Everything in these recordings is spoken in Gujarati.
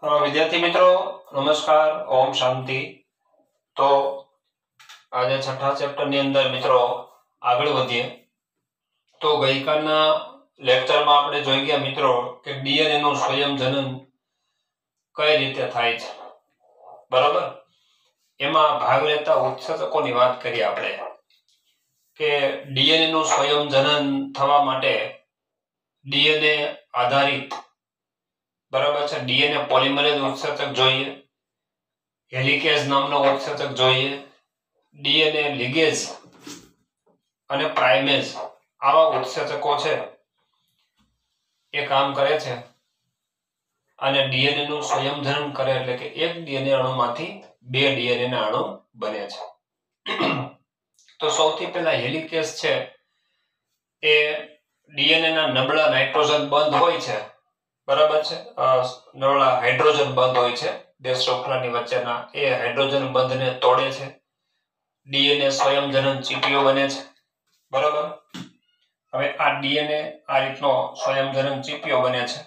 વિદ્યાર્થી મિત્રો નમસ્કાર, ઓમ શાંતિ। તો આજે છઠ્ઠા ચેપ્ટર ની અંદર મિત્રો આગળ વધીએ। તો ગઈકાલના લેક્ચરમાં આપણે જોઈ ગયા મિત્રો કે ડીએનએ નું સ્વયંજનન કઈ રીતે થાય છે, બરાબર। એમાં ભાગ લેતા ઉત્સેચકોની વાત કરીએ આપણે કે ડીએનએ નું સ્વયંજનન થવા માટે ડીએનએ આધારિત, બરાબર છે, ડીએનએ પોલિમરેઝ ઉત્સેચક જોઈએ, હેલિકેઝ નામનો ઉત્સેચક જોઈએ, ડીએનએ લિગેઝ અને પ્રાઇમેઝ આવા ઉત્સેચકો છે એ કામ કરે છે અને ડીએનએ નું સ્વયંજનન કરે એટલે કે એક ડીએનએ અણુમાંથી બે ડીએનએ ના અણુ બને છે। તો સૌથી પહેલા હેલિકેઝ છે એ ડીએનએ ના નબળા નાઇટ્રોજન બંધ હોય છે, બરાબર છે, નબળા હાઇડ્રોજન બંધ હોય છે બે શૃંખલાની વચ્ચેના, એ હાઇડ્રોજન બંધને તોડે છે, ડીએનએ સ્વયંજનન ચીટીઓ બને છે, બરાબર। હવે આ ડીએનએ આ રીતનો સ્વયંજનન ચીટીઓ બને છે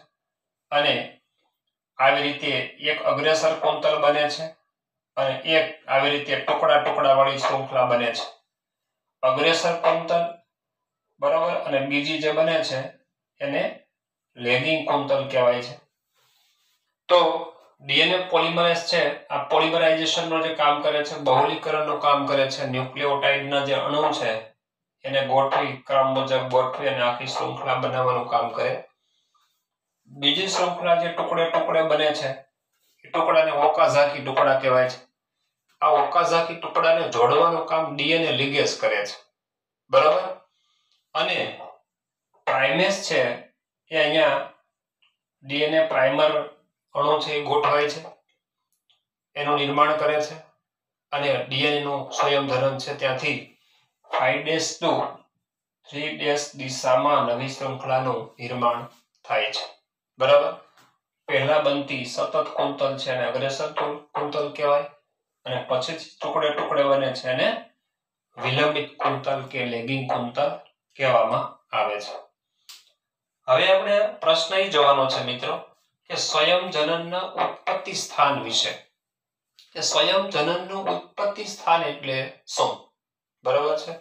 અને આવી રીતે એક અગ્રેસર કુંતલ બને છે અને એક આવી રીતે ટુકડા ટુકડા વાળી શૃંખલા બને છે, અગ્રેસર કુંતલ, બરાબર, અને બીજી જે બને છે એને લેગિંગ કુંતલ કહેવાય છે। તો ડીએનએ પોલિમરેઝ છે આ પોલિમરાઇઝેશનનું જે કામ કરે છે, બહુલીકરણનું કામ કરે છે, ન્યુક્લિયોટાઇડના જે અણુ છે એને ગોઠવી, ક્રમ મુજબ ગોઠવી અને આખી શૃંખલા બનાવવાનું કામ કરે। બીજી શૃંખલા જે ટુકડે ટુકડે બને છે એ ટુકડાને ઓકાઝાકી ટુકડા કહેવાય છે। આ ઓકાઝાકી ટુકડાને જોડવાનું કામ ડીએનએ લિગેઝ કરે છે, બરાબર। અને પ્રાઇમેઝ છે એ અહીંયા ડીએનએ પ્રાઇમર અણુ છે એ ગોઠવાય છે, એનું નિર્માણ કરે છે અને ડીએનએ નું સ્વયંજનન છે ત્યાંથી 5' to 3' દિશામાં નવી શૃંખલાનું નિર્માણ થાય છે, બરાબર। પહેલા બનતી સતત કુંતલ છે અને અગ્રેસર કુંતલ કહેવાય અને પછી ટુકડે ટુકડે બને છે અને વિલંબિત કુંતલ કે લેગિંગ કુંતલ કહેવામાં આવે છે। હવે આપણે પ્રશ્ન એ જોવાનો છે મિત્રો કે સ્વયંજનનના ઉત્પત્તિ સ્થાન વિશે, કે સ્વયંજનનનું ઉત્પત્તિ સ્થાન એટલે શું, બરાબર છે।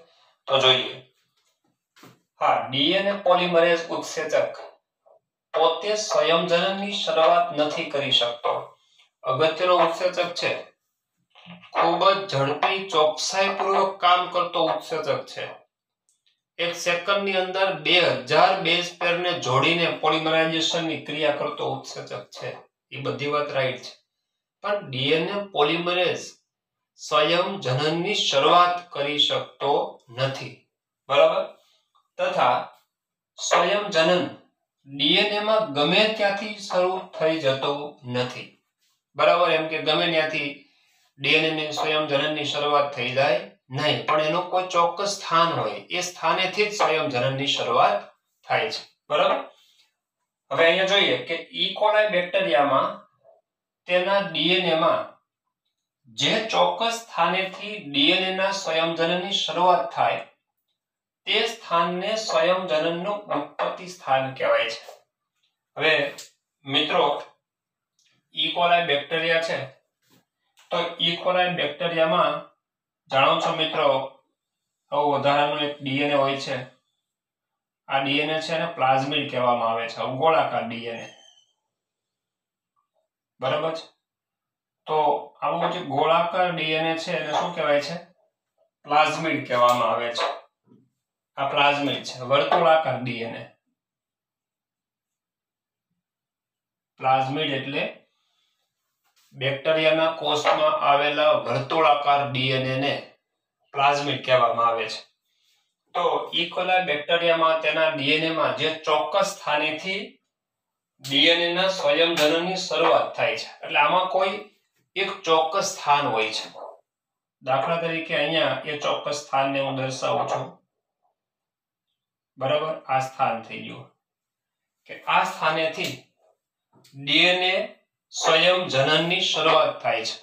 તો જોઈએ, હા, ડીએનએ પોલિમરેઝ ઉત્સેચક પોતે સ્વયંજનનની શરૂઆત નથી કરી શકતો, અગત્યનો ઉત્સેચક છે, ખૂબ જ ઝડપી ચોકસાઈપૂર્વક કામ કરતો ઉત્સેચક છે, એક સેકન્ડની અંદર 2000 બેઝ પેરને જોડીને પોલિમરાઇઝેશનની ક્રિયા કરતો ઉત્સેચક છે। એ બધી વાત રાઈટ છે, પણ ડીએનએ પોલિમરેઝ સ્વયંજનનની શરૂઆત કરી શકતો નથી, બરાબર। તથા સ્વયંજનન ડીએનએ માં ગમે ત્યાંથી શરૂ થઈ જતું નથી, બરાબર, એમ કે ગમે ત્યાંથી ડીએનએ ની સ્વયંજનનની શરૂઆત થઈ જાય નહીં, પણ એનું કોઈ ચોક્કસ સ્થાન હોય, એ સ્થાનેથી જ સ્વયંજનનની શરૂઆત થાય છે, બરાબર। હવે અહીંયા જોઈએ કે ઈ કોલાઈ બેક્ટેરિયામાં તેના ડીએનએ માં જે ચોક્કસ સ્થાનેથી ડીએનએ ના સ્વયંજનનની શરૂઆત થાય તે સ્થાનને સ્વયંજનનનું ઉત્પત્તિ સ્થાન કહેવાય છે। હવે મિત્રો ઈ કોલાઈ બેક્ટેરિયા છે, તો ઈ કોલાઈ બેક્ટેરિયામાં જાણો છો મિત્રો આવું વધારાનું એક ડીએનએ હોય છે, આ ડીએનએ છે એને પ્લાઝમિડ કહેવામાં આવે છે, ગોળાકાર ડીએનએ, બરાબર છે। તો આવું જે ગોળાકાર ડીએનએ છે એને શું કહેવાય છે, પ્લાઝમિડ કહેવામાં આવે છે। આ પ્લાઝમિડ છે, વર્તુળાકાર ડીએનએ, પ્લાઝમિડ એટલે બેક્ટેરિયાના કોષમાં આવેલા વર્તુળાકાર ડીએનએ ને પ્લાઝમિડ કહેવામાં આવે છે। તો ઈ કોલાઈ બેક્ટેરિયામાં તેના ડીએનએ માં જે ચોક્કસ સ્થાનેથી ડીએનએ ના સ્વયંજનનની શરૂઆત થાય છે, એટલે આમાં કોઈ એક ચોક્કસ સ્થાન હોય છે, દાખલા તરીકે અહીંયા એ ચોક્કસ સ્થાનને હું દર્શાવું છું, બરાબર, આ સ્થાન થઈ ગયું કે આ સ્થાનેથી ડીએનએ સ્વયંજનનની શરૂઆત થાય છે,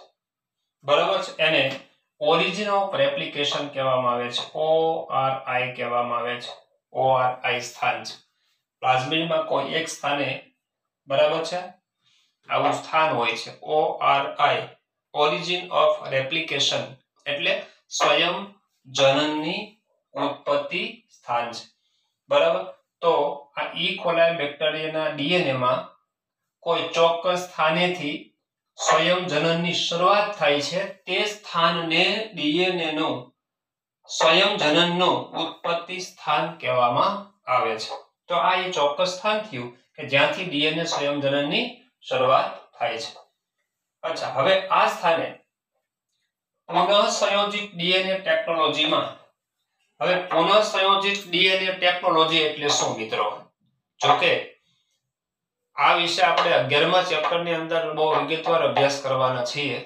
બરાબર છે, એને ઓરિજિન ઓફ રેપ્લિકેશન કહેવામાં આવે છે, ORI કહેવામાં આવે છે, ORI સ્થાન છે, પ્લાઝમિડમાં કોઈ એક સ્થાને, બરાબર છે, આવું સ્થાન હોય છે ORI ઓરિજિન ઓફ રેપ્લિકેશન એટલે સ્વયં જનનની ઉત્પત્તિ સ્થાન છે બરાબર તો આ ઈ કોલાઈ બેક્ટેરિયાના ડીએનએ માં કોઈ ચોક્કસ સ્થાનેથી સ્વયં જનનની શરૂઆત થાય છે તે સ્થાનને ડીએનએ નું સ્વયં જનનનું ઉત્પત્તિ સ્થાન કહેવામાં આવે છે તો આ એ ચોક્કસ સ્થાન થયું કે જ્યાંથી ડીએનએ સ્વયં જનનની શરૂઆત થાય છે અચ્છા હવે આ સ્થાને પુનઃ સંયોજિત ડીએનએ ટેકનોલોજીમાં હવે પુનઃ સંયોજિત ડીએનએ ટેકનોલોજી એટલે શું મિત્રો જોકે આ વિશે આપણે 11મા ચેપ્ટરની અંદર બહુ વિગતવાર અભ્યાસ કરવાના છીએ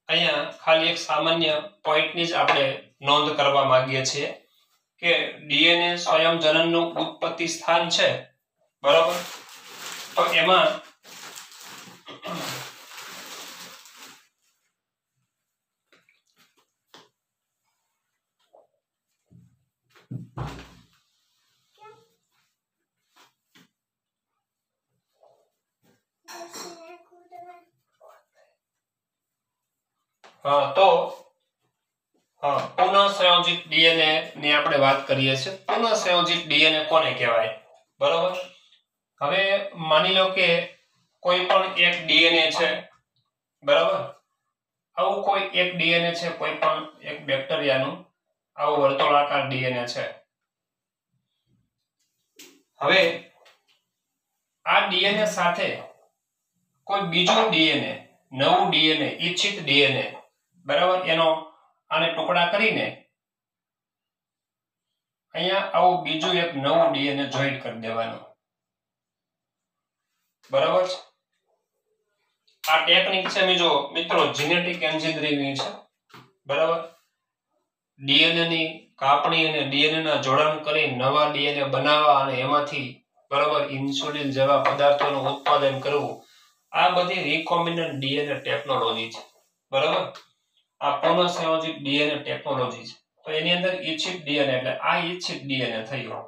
અહીંયા ખાલી એક સામાન્ય પોઈન્ટની જ આપણે નોંધ કરવા માંગીએ છીએ કે ડીએનએ સ્વયં જનનનું ઉત્પત્તિ સ્થાન છે બરાબર તો એમાં પુનઃ સંયોજિત ડીએનએ ની આપણે વાત કરીએ છીએ પુનઃ સંયોજિત ડીએનએ કોને કહેવાય બરાબર હવે માની લો કે કોઈ પણ એક ડીએનએ છે બરાબર આવું કોઈ એક ડીએનએ છે કોઈ પણ એક બેક્ટેરિયાનું આવું વર્તુળાકાર ડીએનએ છે હવે આ ડીએનએ સાથે કોઈ બીજું ડીએનએ નવું ડીએનએ ઈચ્છિત ડીએનએ બરાબર એનો આને ટુકડા કરીને અહીંયા આવું બીજું એક નવું ડીએનએ જોઈન્ટ કરી દેવાનું બરાબર આ ટેકનિક છે મિત્રો જેનેટિક એન્જિનિયરિંગ છે બરાબર ડીએનએ ની કાપણી અને ડીએનએ ના જોડાણ કરી નવા ડીએનએ બનાવવા અને એમાંથી બરાબર ઇન્સ્યુલિન જેવા પદાર્થોનું ઉત્પાદન કરવું આ બધી રિકોમ્બિનન્ટ ડીએનએ ટેકનોલોજી છે બરાબર આ પુનઃ સંયોજિત ડીએનએ ટેકનોલોજી છે તો એની અંદર ઈચ્છિત ડીએનએ એટલે આ ઈચ્છિત ડીએનએ થયું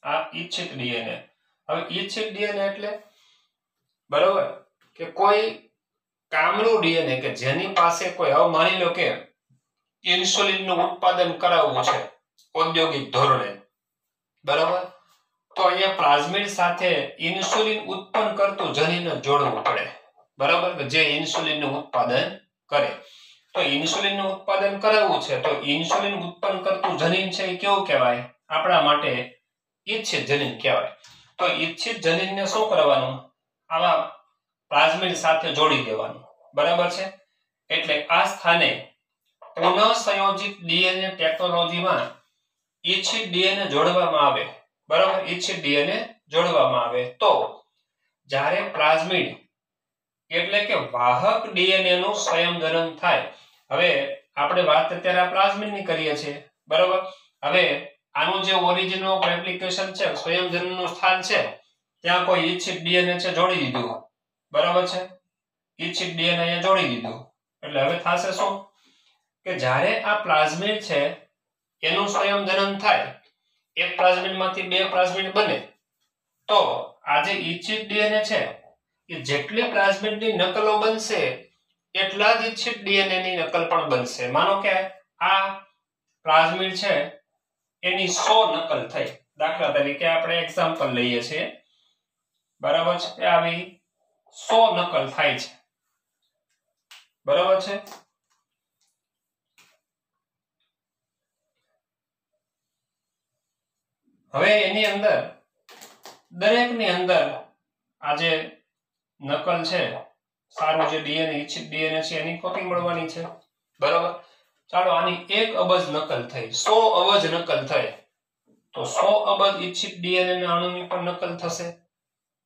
આ ઈચ્છિત ડીએનએ હવે ઈચ્છિત ડીએનએ એટલે બરાબર કે કોઈ કામનું ડીએનએ કે જેની પાસે કોઈ હવે માની લો કે ઇન્સ્યુલિન નું ઉત્પાદન કરાવવું છે ઔદ્યોગિક ધોરણે બરાબર તો અહીંયા પ્લાઝમિડ સાથે ઇન્સ્યુલિન ઉત્પન્ન કરતું જનીન જોડવું પડે બરાબર જે ઇન્સ્યુલિન નું ઉત્પાદન કરે તો ઇન્સ્યુલિન નું ઉત્પાદન કરાવવું છે તો ઇન્સ્યુલિન ઉત્પન્ન કરતું જનીન છે એ કેવું કહેવાય આપણા માટે ઈચ્છિત જનીન કહેવાય તો ઈચ્છિત જનીનને શું કરવાનું આવા પ્લાઝમિડ સાથે જોડી દેવાનું બરાબર છે એટલે આ સ્થાને પુનઃ સંયોજિત ડીએનએ ટેકનોલોજીમાં ઈચ્છિત ડીએનએ જોડવામાં આવે બરાબર ઈચ્છિત ડીએનએ જોડવામાં આવે તો જ્યારે પ્લાઝમિડ એટલે કે વાહક ડીએનએ નું સ્વયંજનન થાય હવે આપણે વાત અત્યારે પ્લાઝમિડની કરીએ છીએ બરાબર હવે આનું જે ઓરિજિન ઓફ રેપ્લિકેશન છે સ્વયંજનનનું સ્થાન છે ત્યાં કોઈ ઈચ્છિત ડીએનએ છે જોડી દીધું બરાબર છે ઈચ્છિત ડીએનએ અહીંયા જોડી દીધું એટલે હવે થશે શું કે જ્યારે આ પ્લાઝમિડ છે એનું સ્વયંજનન થાય એક પ્લાઝમિડમાંથી બે પ્લાઝમિડ બને તો આ જે ઈચ્છિત ડીએનએ છે એ જેટલી પ્લાઝમિડની નકલો બનશે એટલા જ ઈચ્છિત ડીએનએ ની નકલ પણ બનશે માનો કે આ પ્લાઝમિડ છે એની 100 નકલ થઈ દાખલા તરીકે આપણે એક્ઝામ્પલ લઈએ છીએ બરાબર છે આવી 100 નકલ થાય છે બરાબર છે હવે એની અંદર દરેકની અંદર આ જે નકલ છે સારું જે ડીએનએ ઈચ્છિત ડીએનએ છે એની કોપી મળવાની છે બરાબર ચાલો આની 1 અબજ નકલ થઈ 100 અબજ નકલ થઈ તો 100 અબજ ઈચ્છિત ડીએનએ ના અણુની પણ નકલ થશે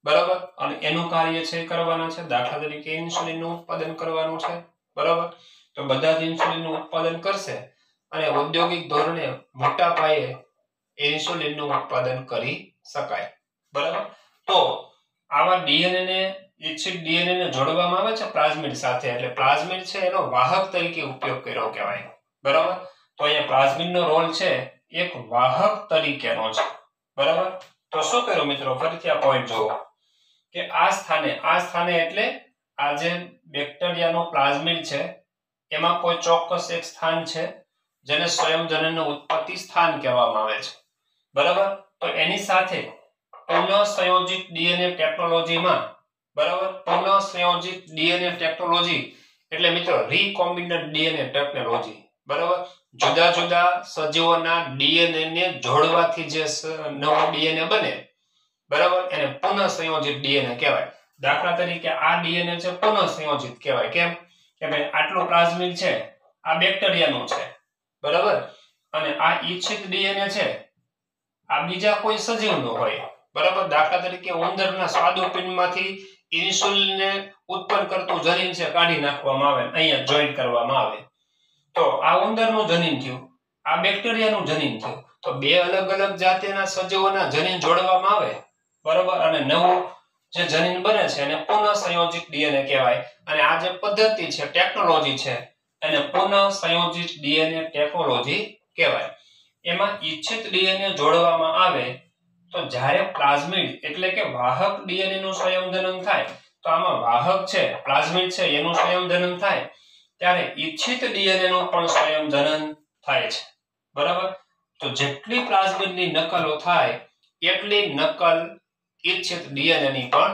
બરાબર અને એનું કાર્ય છે કરવાના છે દાખલા તરીકે ઇન્સ્યુલિન નું ઉત્પાદન કરવાનું છે બરાબર તો બધા જ ઇન્સ્યુલિન નું ઉત્પાદન કરશે અને ઔદ્યોગિક ધોરણે મોટા પાયે ઇન્સ્યુલિન નું ઉત્પાદન કરી શકાય બરાબર તો આવા ડીએનએ ને ઈચ્છિત ડીએનએ ને જોડવામાં આવે છે પ્લાઝમિડ સાથે એટલે પ્લાઝમિડ છે એનો વાહક તરીકે ઉપયોગ કર્યો કહેવાય બરાબર તો અહીંયા પ્લાઝમિડ નો રોલ છે એક વાહક તરીકેનો છે બરાબર તો શું કર્યું મિત્રો ફરીથી આ પોઈન્ટ જુઓ કે આ સ્થાને એટલે આ જે બેક્ટેરિયાનો પ્લાઝમિડ છે એમાં કોઈ ચોક્કસ એક સ્થાન છે જેને સ્વયંજનનનું ઉત્પત્તિ સ્થાન કહેવામાં આવે છે, બરાબર. તો એની સાથે પુનઃ સંયોજિત ડીએનએ ટેકનોલોજીમાં, બરાબર, પુનઃ સંયોજિત ડીએનએ ટેકનોલોજી એટલે મિત્રો રીકોમ્બિનન્ટ ડીએનએ ટેકનોલોજી, બરાબર. જુદા જુદા સજીવોના ડીએનએ ને જોડવાથી જે નવું ડીએનએ બને, બરાબર, એને પુનઃ સંયોજિત ડીએનએ કહેવાય. દાખલા તરીકે આ ડીએનએ છે પુનઃ સંયોજિત કહેવાય. કેમ કે ભાઈ આટલું પ્લાઝમિડ છે, આ બેક્ટેરિયાનું છે, બરાબર, અને આ ઈચ્છિત ડીએનએ છે આ બીજા કોઈ સજીવનું હોય, બરાબર. દાખલા તરીકે ઉંદરના સ્વાદુપિંડમાંથી ઇન્સ્યુલિનને ઉત્પન્ન કરતું જનીન છે કાઢી નાખવામાં આવે, અહીંયા જોઈન્ટ કરવામાં આવે, તો આ ઉંદરનું જનીન થયું, આ બેક્ટેરિયાનું જનીન થયું. તો બે અલગ અલગ જાતિના સજીવોના જનીન જોડવામાં આવે, બરાબર, અને નવું જે જનીન બને છે એને પુનઃ સંયોજિત ડીએનએ કહેવાય. અને આ જે પદ્ધતિ છે, ટેકનોલોજી છે, એને પુનઃ સંયોજિત ડીએનએ ટેકનોલોજી કહેવાય. એમાં ઈચ્છિત ડીએનએ જોડવામાં આવે તો જ્યારે પ્લાઝમિડ એટલે કે વાહક ડીએનએ નું સંયોજન થાય, તો આમાં વાહક છે, પ્લાઝમિડ છે, એનું સંયોજન થાય ત્યારે ઈચ્છિત ડીએનએ નું પણ સંયોજન થાય છે, બરાબર. તો જેટલી પ્લાઝમિડની નકલો થાય એટલી નકલ ઈચ્છિત ડીએનએ ની પણ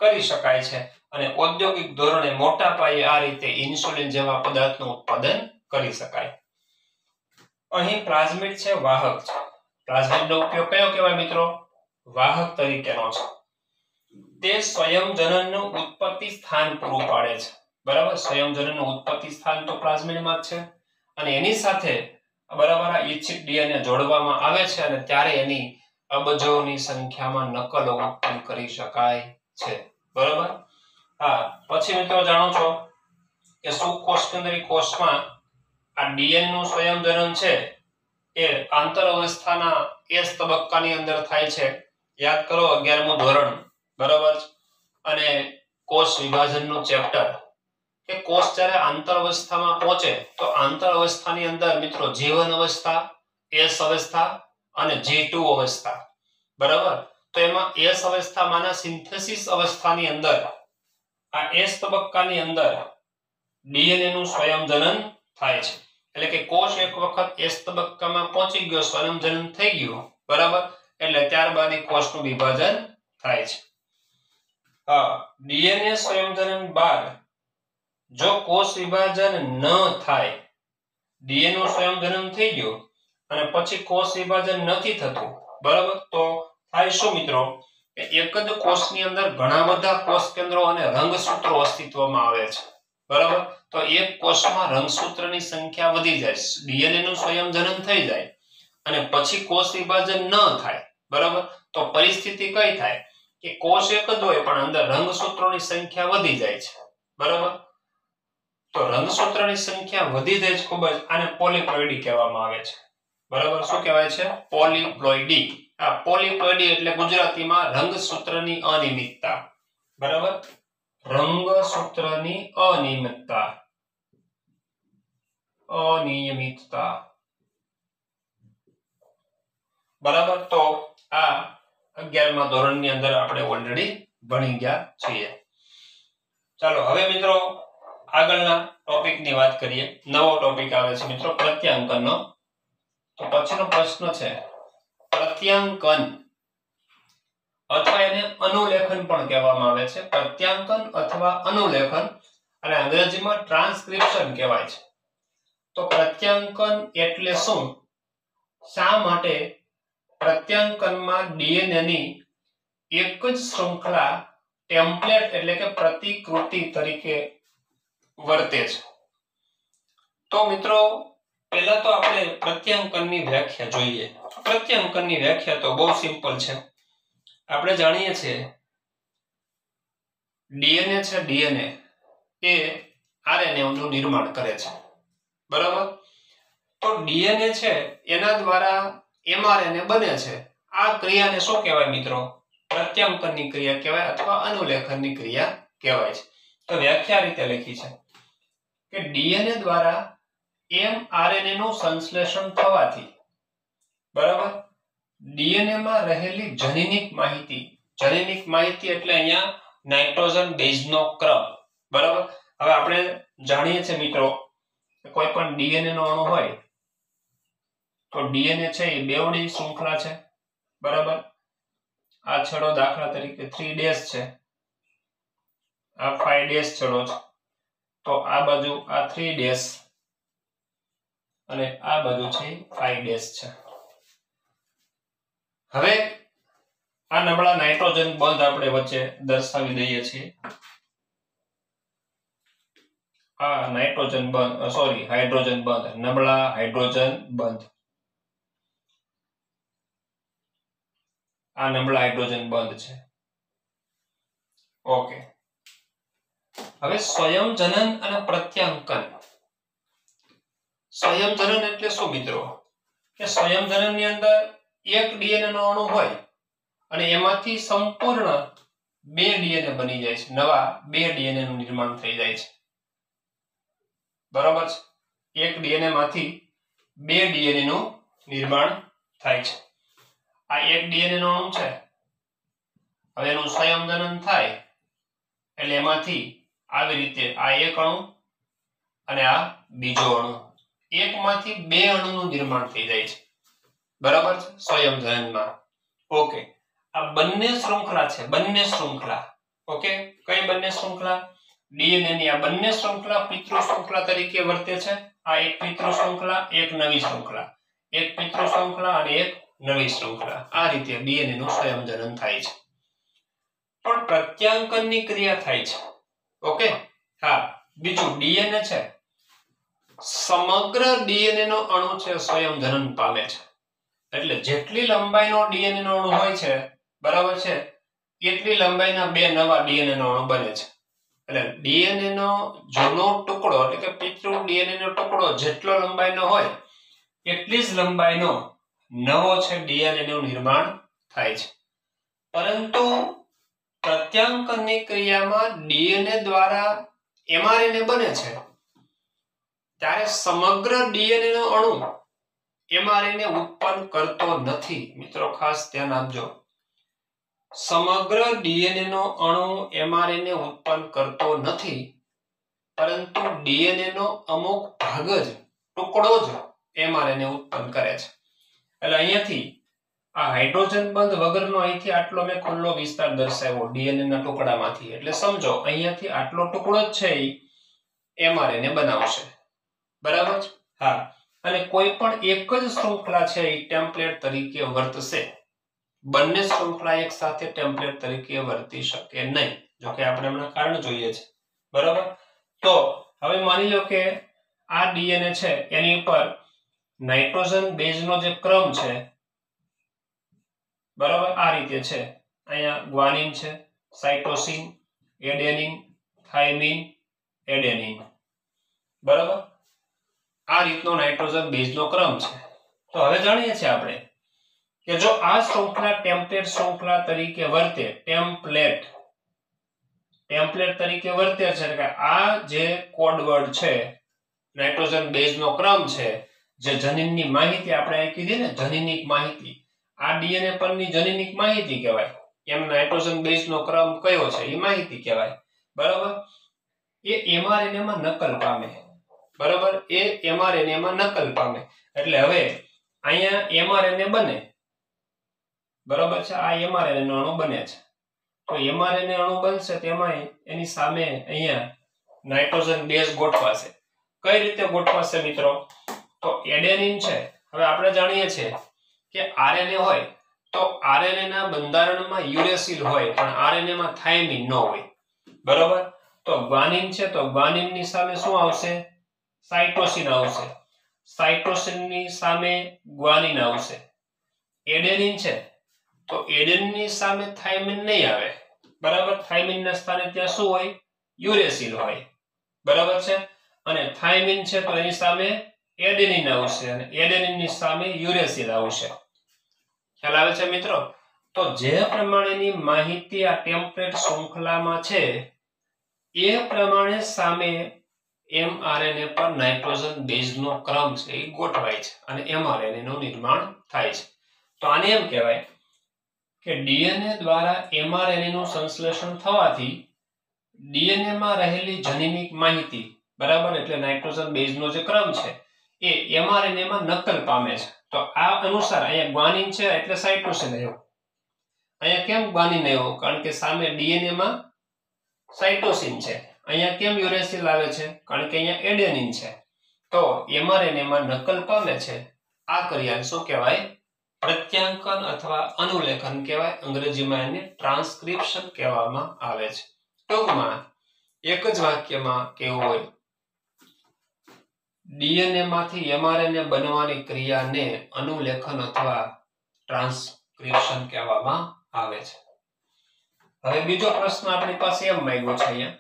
કરી શકાય છે. અને ઔદ્યોગિક ધોરણે મોટા પાયે આ રીતે ઇન્સ્યુલિન જેવા પદાર્થનું ઉત્પાદન કરી શકાય. અહીં પ્લાઝમિડ છે, વાહક છે. પ્લાઝમિડનો ઉપયોગ કયો કહેવાય મિત્રો? વાહક તરીકેનો છે. તે સ્વયંજનનનું ઉત્પત્તિ સ્થાન પૂરું પાડે છે, બરાબર. સ્વયંજનનનું ઉત્પત્તિ સ્થાન તો પ્લાઝમિડમાં જ છે અને એની સાથે બરાબર આ ઈચ્છિત ડીએનએ જોડવામાં આવે છે અને ત્યારે એની અબજોની સંખ્યામાં નકલો ઉત્પન્ન કરી શકાય છે, બરાબર. હા, પછી મિત્રો જાણો છો કે સુકોષકેન્દ્રી કોષમાં આ ડીએનએ નું સંયોજન છે એ આંતર અવસ્થાના એસ તબક્કાની અંદર થાય છે. યાદ કરો 11મું ધોરણ, બરાબર. અને કોષ વિભાજનનું ચેપ્ટર કે કોષ જ્યારે આંતર અવસ્થામાં પહોંચે તો આંતર અવસ્થાની અંદર મિત્રો જીવન અવસ્થા, એસ અવસ્થા અને G2 અવસ્થા, બરાબર. તો એમાં એસ અવસ્થામાંના સિન્થેસિસ અવસ્થાની અંદર આ એસ તબક્કાની અંદર ડીએનએ નું સંયોજન થાય છે. એટલે કે કોષ એક વખત એસ તબક્કામાં પહોંચી ગયો, સંયોજન થઈ ગયું, બરાબર. એટલે ત્યારબાદ એ કોષનું વિભાજન થાય છે. હા, ડીએનએ સંયોજન બાદ જો કોષ વિભાજન ન થાય, ડીએનએ નું સંયોજન થઈ ગયું અને પછી કોષ વિભાજન નથી થતું, બરાબર, તો થાય શું મિત્રો કે એક જ કોષની અંદર ઘણા બધા કોષ કેન્દ્રો અને રંગસૂત્રો અસ્તિત્વમાં આવે છે, બરાબર. તો એક કોષમાં રંગસૂત્રની સંખ્યા વધી જાય, ડીએનએ નું સંયોજન થઈ જાય અને પછી કોષ વિભાજન ન થાય, બરાબર. તો પરિસ્થિતિ કઈ થાય કે કોષ એક જ હોય પણ અંદર રંગસૂત્રોની સંખ્યા વધી જાય છે, બરાબર. તો રંગસૂત્રની સંખ્યા વધી જાય છે ખૂબ જ, આને પોલિપ્લોઇડી કહેવામાં આવે છે, બરાબર. શું કહેવાય છે? પોલિપ્લોઇડી. આ પોલિપ્લોઇડી એટલે ગુજરાતીમાં રંગસૂત્રની અનિયમિતતા, બરાબર. રંગસૂત્રની અનિયમિતતા, બરાબર. તો આ 11મા ધોરણની અંદર આપણે ઓલરેડી ભણી ગયા છીએ. ચાલો હવે મિત્રો આગળના ટોપિકની વાત કરીએ. નવો ટોપિક આવે છે મિત્રો પ્રત્યાંકનનો. તો પછીનો પ્રશ્ન છે પ્રત્યાંકન અથવા એને અનુલેખન પણ કહેવામાં આવે છે. પ્રત્યાંકન અથવા અનુલેખન અને અંગ્રેજીમાં ટ્રાન્સક્રિપ્શન કહેવાય છે. તો પ્રત્યાંકન એટલે શું? શા માટે પ્રત્યાંકનમાં ડીએનએ ની એક જ શૃંખલા ટેમ્પલેટ એટલે કે પ્રતિકૃતિ તરીકે વર્તે છે? તો મિત્રો પહેલા તો આપણે પ્રત્યાંકનની વ્યાખ્યા જોઈએ. પ્રત્યાંકનની વ્યાખ્યા તો બહુ સિમ્પલ છે. આપણે જાણીએ છીએ ડીએનએ છે, ડીએનએ એ આરએનએ નું નિર્માણ કરે છે, બરાબર. તો ડીએનએ છે એના દ્વારા એમઆરએનએ બને છે. આ ક્રિયાને શું કહેવાય મિત્રો? પ્રત્યાંકનની ક્રિયા કહેવાય અથવા અનુલેખનની ક્રિયા કહેવાય છે. તો વ્યાખ્યા રીતે લખી છે કે ડીએનએ દ્વારા એમઆરએનએ નું સંશ્લેષણ થવાથી, બરાબર, ડીએનએ માં રહેલી જનીનિક માહિતી જનીનિક માહિતી એટલે અહીંયા નાઇટ્રોજન બેઝનો ક્રમ, બરાબર. હવે આપણે જાણીએ છીએ મિત્રો કોઈ પણ ડીએનએ નો અણુ હોય તો ડીએનએ છે એ બેવડી શૃંખલા છે, બરાબર. આ છેડો દાખલા તરીકે 3' છે, આ 5' છેડો છે, તો આ બાજુ આ 3' અને આ બાજુ છે 5' છે. હવે આ નબળા નાઇટ્રોજન બંધ આપણે વચ્ચે દર્શાવી દઈએ છીએ. આ નાઇટ્રોજન બંધ, સોરી હાઇડ્રોજન બંધ, નબળા હાઇડ્રોજન બંધ. આ નબળા હાઇડ્રોજન બંધ છે. ઓકે. હવે સ્વયંજનન અને પ્રત્યાંકન. સ્વયંજનન એટલે શું મિત્રો? કે સ્વયંજનન ની અંદર એક ડીએનએ નો અણુ હોય અને એમાંથી સંપૂર્ણ 2 ડીએનએ બની જાય છે, નવા 2 ડીએનએ નું નિર્માણ થઈ જાય છે, બરાબર છે. એક ડીએનએ માંથી 2 ડીએનએ નું નિર્માણ થાય છે. આ એક ડીએનએ નો અણુ છે, હવે એનું સંયોજન થાય એટલે એમાંથી આવી રીતે આ એક અણુ અને આ બીજો અણુ, એકમાંથી 2 અણુનું નિર્માણ થઈ જાય છે, બરાબર છે, સંયોજનમાં. ઓકે. આ બંને શૃંખલા છે, બંને શૃંખલા. ઓકે. કઈ બંને શૃંખલા? ડીએનએ ની આ બંને શૃંખલા પિતૃ શૃંખલા તરીકે વર્તે છે. આ એક પિતૃ શૃંખલા, એક નવી શૃંખલા, એક પિતૃ શૃંખલા અને એક નવી શૃંખલા. આ રીતે ડીએનએ નું સંયોજન થાય છે. પણ પ્રત્યાંકનની ક્રિયા થાય છે. ઓકે. હા, બીજું ડીએનએ છે, સમગ્ર ડીએનએ નો અણુ છે સંયોજન પામે છે. એટલે જેટલી લંબાઈનો ડીએનએ નો અણુ હોય છે, બરાબર છે, એટલી લંબાઈના 2 નવા ડીએનએ નો અણુ બને છે. એટલે ડીએનએ નો જૂનો ટુકડો એટલે કે પિતૃ ડીએનએ નો ટુકડો જેટલો લંબાઈનો હોય એટલી જ લંબાઈનો નવો છે ડીએનએ નું નિર્માણ થાય છે. પરંતુ પ્રત્યાંકનની ક્રિયામાં ડીએનએ દ્વારા એમઆરએનએ બને છે ત્યારે સમગ્ર ડીએનએ નો અણુ એમઆરએનએ ઉત્પન્ન કરતો નથી. મિત્રો ખાસ ધ્યાન આપજો, સમગ્ર ડીએનએ નો અણુ એમઆરએનએ ઉત્પન્ન કરતો નથી, પરંતુ ડીએનએ નો અમુક ભાગ જ, ટુકડો જ એમઆરએનએ ઉત્પન્ન કરે છે. એટલે અહીંયાથી આ હાઇડ્રોજન બંધ વગરનો અહીંથી આટલો મેં ખુલ્લો વિસ્તાર દર્શાવ્યો ડીએનએ ના ટુકડામાંથી. એટલે સમજો અહીંયાથી આટલો ટુકડો જ છે એ એમઆરએનએ બનાવશે, બરાબર છે. હા. અને કોઈ પણ એક જ શૃંખલા છે એ ટેમ્પલેટ તરીકે વર્તશે. બંને શૃંખલા એક સાથે ટેમ્પલેટ તરીકે વર્તી શકે નહીં. જો કે આપણે હમણાં કારણ જોઈએ છે, બરાબર. તો હવે માની લો કે આ ડીએનએ છે એની ઉપર નાઇટ્રોજન બેઝનો જે ક્રમ છે, બરાબર, આ રીતે છે. અહીંયા ગ્વાનિન છે, સાઇટોસિન, એડેનિન, થાઇમિન, એડેનિન, બરાબર. આ રીતનો નાઇટ્રોજન બેઝનો ક્રમ છે. તો હવે જાણીએ છીએ આપણે કે જો આ શૃંખલા ટેમ્પલેટ શૃંખલા તરીકે વર્તે, ટેમ્પલેટ તરીકે વર્તે છે, કે આ જે કોડ વર્ડ છે નાઇટ્રોજન બેઝનો ક્રમ છે, જે જનીનની માહિતી આપણે અહીં કીધી ને, જનીનિક માહિતી, આ ડીએનએ પરની જનીનિક માહિતી કહેવાય. એમ નાઇટ્રોજન બેઝનો ક્રમ કયો છે એ માહિતી કહેવાય, બરાબર. એ એમઆરએનએ માં નકલ પામે, બરાબર. એ એમઆરએનએ માં નકલ પામે એટલે હવે અહીંયા એમઆરએનએ બને, બરાબર છે. આ એમઆરએનએ નો અણુ બને છે. તો એમઆરએનએ અણુ બનશે તેમાં એની સામે અહીંયા નાઇટ્રોજન બેઝ ગોઠવાશે. કઈ રીતે ગોઠવાશે મિત્રો? તો એડેનિન છે. હવે આપણે જાણીએ છીએ કે આરએનએ હોય તો આરએનએ ના બંધારણમાં યુરેસિલ હોય, પણ આરએનએ માં થાઇમિન ન હોય, બરાબર. તો ગ્વાનિન છે, તો ગ્વાનિન ની સામે શું આવશે? સાઇટોસિન આવશે. સાઇટોસિન ની સામે ગ્વાનિન આવશે. એડેનિન છે તો એડેનિન ની સામે થાઇમિન નહીં આવે, બરાબર. થાઇમિન ના સ્થાને ત્યાં શું હોય? યુરેસિલ હોય, બરાબર છે. અને થાઇમિન છે તો એની સામે એડેનિન આવશે અને એડેનિન ની સામે યુરેસિલ આવશે. ખ્યાલ આવે છે મિત્રો? તો જે પ્રમાણેની માહિતી આ ટેમ્પલેટ શૃંખલામાં છે એ પ્રમાણે સામે એમઆરએનએ પર નાઇટ્રોજન બેઝનો ક્રમ છે એ ગોઠવાય છે અને એમઆરએનએ નું નિર્માણ થાય છે. તો આને એમ કહેવાય કે ડીએનએ દ્વારા એમઆરએનએ નું સંશ્લેષણ થવાથી ડીએનએ માં રહેલી જનીનિક માહિતી, બરાબર, એટલે નાઇટ્રોજન બેઝ નો જે ક્રમ છે એ એમઆરએનએ માં નકલ પામે છે. તો આ અનુસાર અહીંયા ગ્વાનિન છે એટલે સાઇટોસિન આવ્યો. અહીંયા કેમ ગ્વાનિન આવ્યો? કારણ કે સામે ડીએનએ માં સાઇટોસિન છે. અહીંયા કેમ યુરેસિલ આવે છે? કારણ કે અહીંયા એડેનિન છે. તો એમઆરએનએ માં નકલ પામે છે. આ ક્રિયાને શું કહેવાય? પ્રત્યાંકન અથવા અનુલેખન કહેવાય. અંગ્રેજીમાં એને ટ્રાન્સક્રિપ્શન કહેવામાં આવે છે. ટૂંકમાં એક જ વાક્યમાં કેવું હોય, ડીએનએ માંથી એમઆરએનએ બનવાની ક્રિયાને અનુલેખન અથવા ટ્રાન્સક્રિપ્શન કહેવામાં આવે છે. હવે બીજો પ્રશ્ન આપણી પાસે એમ માંગ્યો છે અહીંયા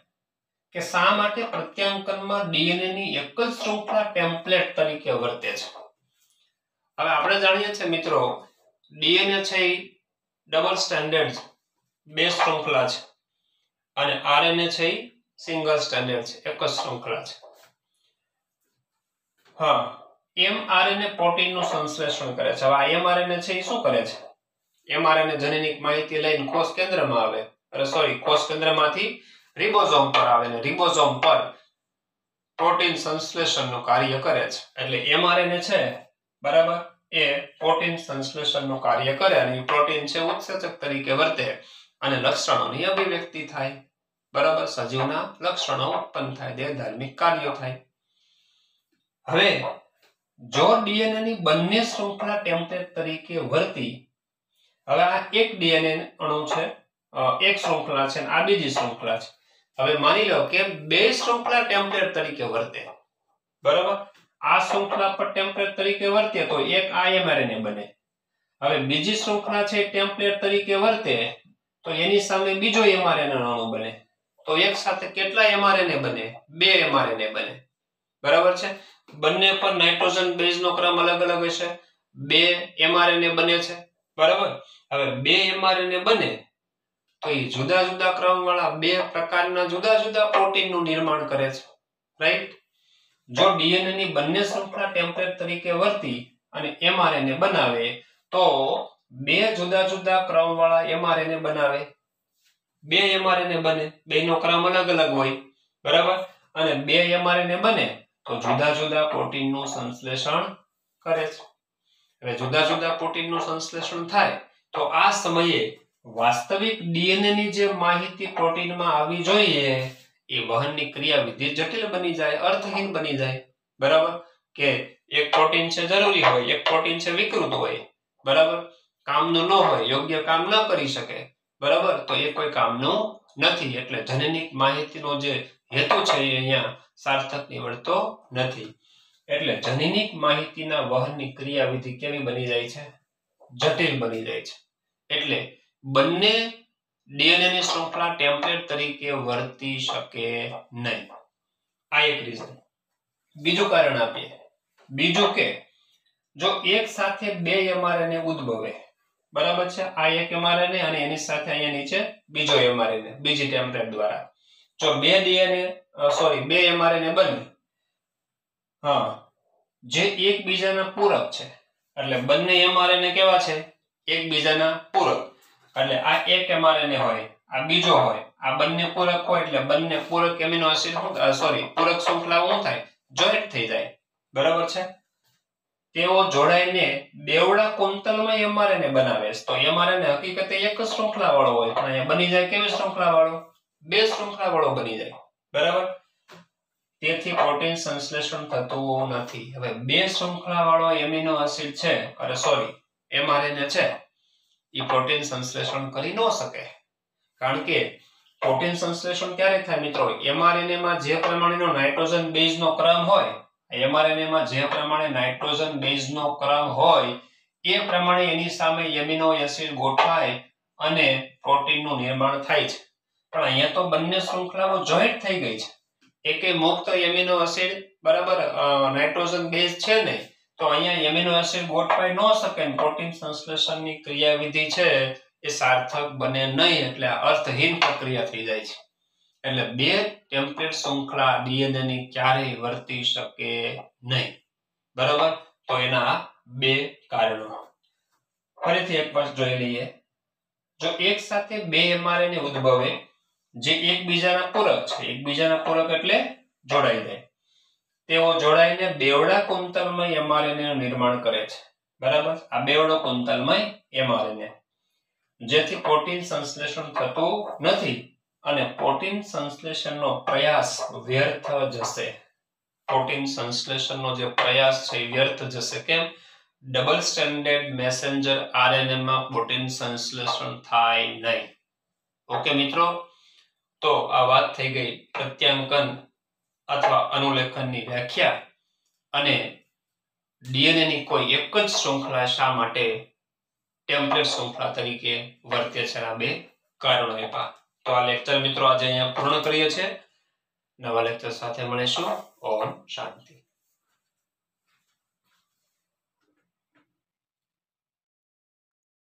કે શા માટે પ્રત્યાંકનમાં ડીએનએ ની એક જ શૃંખલા ટેમ્પલેટ તરીકે વર્તે છે? હવે આપણે જાણીએ છીએ મિત્રો, ડીએનએ છે એ ડબલ સ્ટેન્ડર્ડ બે શૃંખલા છે અને આરએનએ છે એ સિંગલ સ્ટેન્ડર્ડ છે, એક જ શૃંખલા છે. હા, એમઆરએનએ પ્રોટીનનું સંશ્લેષણ કરે છે. હવે આ એમઆરએનએ છે એ શું કરે છે? એમઆરએનએ જનીનિક માહિતી લઈને કોષ કેન્દ્રમાં આવે, કોષ કેન્દ્રમાંથી રિબોઝોમ પર આવે ને રિબોઝોમ પર પ્રોટીન સંશ્લેષણનું કાર્ય કરે છે. એટલે એમઆરએનએ છે, બરાબર, એ પ્રોટીન સંશ્લેષણનું કાર્ય કરે અને એ પ્રોટીન છે ઉત્સેચક તરીકે વર્તે અને લક્ષણોની અભિવ્યક્તિ થાય, બરાબર, સજીવના લક્ષણો ઉત્પન્ન થાય, દેહધાર્મિક કાર્યો થાય. હવે જો ડીએનએ ની બંને શૃંખલા ટેમ્પલેટ તરીકે વર્તી, હવે આ એક ડીએનએ અણુ છે, એક શૃંખલા છે, આ બીજી શૃંખલા છે. હવે માની લો કે બે શૃંખલા ટેમ્પલેટ તરીકે વર્તે, બરાબર, આ શૃંખલા પર ટેમ્પલેટ તરીકે વર્તે તો એક આ એમઆરએનએ બને. હવે બીજી શૃંખલા છે ટેમ્પલેટ તરીકે વર્તે તો એની સામે બીજો એમઆરએનએ અણુ બને. તો એક સાથે કેટલા એમઆરએનએ બને? બે એમઆરએનએ બને, બરાબર છે. બંને પર નાઇટ્રોજન બેઝ નો ક્રમ અલગ અલગ હશે, બે એમઆરએનએ બને છે, બરાબર. હવે બે એમઆરએનએ બને તો એ જુદા જુદા ક્રમવાળા બે પ્રકારના જુદા જુદા પ્રોટીનનું નિર્માણ કરે છે, રાઈટ. જો ડીએનએ ની બંને શૃંખલા ટેમ્પલેટ તરીકે વર્તી અને એમઆરએનએ બનાવે તો બે જુદા જુદા ક્રમવાળા એમઆરએનએ બનાવે. બે એમઆરએનએ બને, બેનો ક્રમ અલગ અલગ હોય, બરાબર, અને બે એમઆરએનએ બને તો જુદા જુદા પ્રોટીનનું સંશ્લેષણ કરે છે. હવે જુદા જુદા પ્રોટીનનું સંશ્લેષણ થાય તો આ સમયે વાસ્તવિક ડીએનએ ની જે માહિતી પ્રોટીનમાં આવી જોઈએ એ વહનની ક્રિયાવિધિ જટિલ બની જાય, અર્થહીન બની જાય, બરાબર. કે એક પ્રોટીન છે જરૂરી હોય, એક પ્રોટીન છે વિકૃત હોય, બરાબર, કામનું ન હોય, યોગ્ય કામ ન કરી શકે, બરાબર, તો એ કોઈ કામનું નથી. એટલે જનીનિક માહિતીનો જે હેતુ છે એ અહીંયા સાર્થક નીવડતો નથી. એટલે જનીનિક માહિતીના વહનની ક્રિયાવિધિ કેવી બની જાય છે? જટિલ બની જાય છે. એટલે બંને ડીએનએ ની શૃંખલા ટેમ્પલેટ તરીકે વર્તી શકે નહીં. આ એક રીઝન. બીજું કારણ આપીએ. બીજું કે જો એક સાથે બે એમઆરએનએ ઉદ્ભવે, બરાબર છે, આ એક એમઆરએનએ અને એની સાથે અહીંયા નીચે બીજો એમઆરએનએ બીજી ટેમ્પલેટ દ્વારા જો બે એમઆરએનએ બને, હા, જે એકબીજાના પૂરક છે, એટલે બંને એમઆરએનએ કેવા છે? એકબીજાના પૂરક. એટલે આ એક એમઆરએનએ હોય, આ બીજો હોય, આ બંને પૂરક હોય એટલે બંને પૂરક એમિનો એસિડ પૂરક શૃંખલાઓ શું થાય? જોઈન્ટ થઈ જાય, બરાબર છે. તેઓ જોડાઈને બેવડા કુંતલમાં એમઆરએનએ બનાવે છે. તો એમઆરએનએ હકીકતે એક જ શૃંખલા વાળો હોય પણ અહીંયા બની જાય કેવી શૃંખલા વાળો? બે શૃંખલા વાળો બની જાય, બરાબર. તેથી પ્રોટીન સંશ્લેષણ થતું નથી. હવે બે શૃંખલા વાળો એમિનો એસિડ છે, એમઆરએનએ છે, એ પ્રોટીન સંશ્લેષણ કરી ન શકે. કારણ કે પ્રોટીન સંશ્લેષણ ક્યારે થાય મિત્રો? એમઆરએનએ માં જે પ્રમાણેનો નાઇટ્રોજન બેઝ નો ક્રમ હોય, એમઆરએનએ માં જે પ્રમાણે નાઇટ્રોજન બેઝ નો ક્રમ હોય એ પ્રમાણે એની સામે એમિનો એસિડ ગોઠવાય અને પ્રોટીનનું નિર્માણ થાય છે. પણ અહીંયા તો બંને શૃંખલાઓ જોઈન્ટ થઈ ગઈ છે. એકે મુક્ત એમિનો એસિડ, બરાબર, નાઇટ્રોજન બેઝ છે ને, તો અહીંયા એમિનો એસિડ ગોઠવાઈ ન શકે ને પ્રોટીન સંશ્લેષણની ક્રિયાવિધિ છે એ સાર્થક બને નહીં. એટલે અર્થહીન પ્રક્રિયા થઈ જાય છે. એટલે બે ટેમ્પલેટ શૃંખલા ડીએનએ ની ક્યારેય વર્તી શકે નહીં, બરાબર. તો એના બે કારણો ફરીથી એક વાર જોઈ લઈએ. જો એક સાથે બે mRNA ઉદ્ભવે જે એકબીજાના પૂરક છે, એકબીજાના પૂરક એટલે જોડાઈ જાય, તેઓ જોડાઈને બેવડા કુંતલમય mRNA નું નિર્માણ કરે છે. બરાબર, આ બેવડો કુંતલમય mRNA જેથી પ્રોટીન સંશ્લેષણ થતું નથી અને પ્રોટીન સંશ્લેષણનો પ્રયાસ વ્યર્થ જશે. પ્રોટીન સંશ્લેષણનો જે પ્રયાસ છે એ વ્યર્થ જશે. કેમ? ડબલ સ્ટ્રેન્ડેડ મેસેન્જર RNA માં પ્રોટીન સંશ્લેષણ થાય નહીં. ઓકે મિત્રો, તો આ વાત થઈ ગઈ પ્રત્યાંકન અથવા અનુલેખનની વ્યાખ્યા અને ડીએનએ ની કોઈ એક જ શૃંખલા શા માટે ટેમ્પલેટ શૃંખલા તરીકે વર્તે છે, આ બે કારણો આપ્યા. તો આ લેક્ચર મિત્રો આજે અહીંયા પૂર્ણ કરીએ છીએ. નવા લેક્ચર સાથે મળીશું. ઓમ શાંતિ.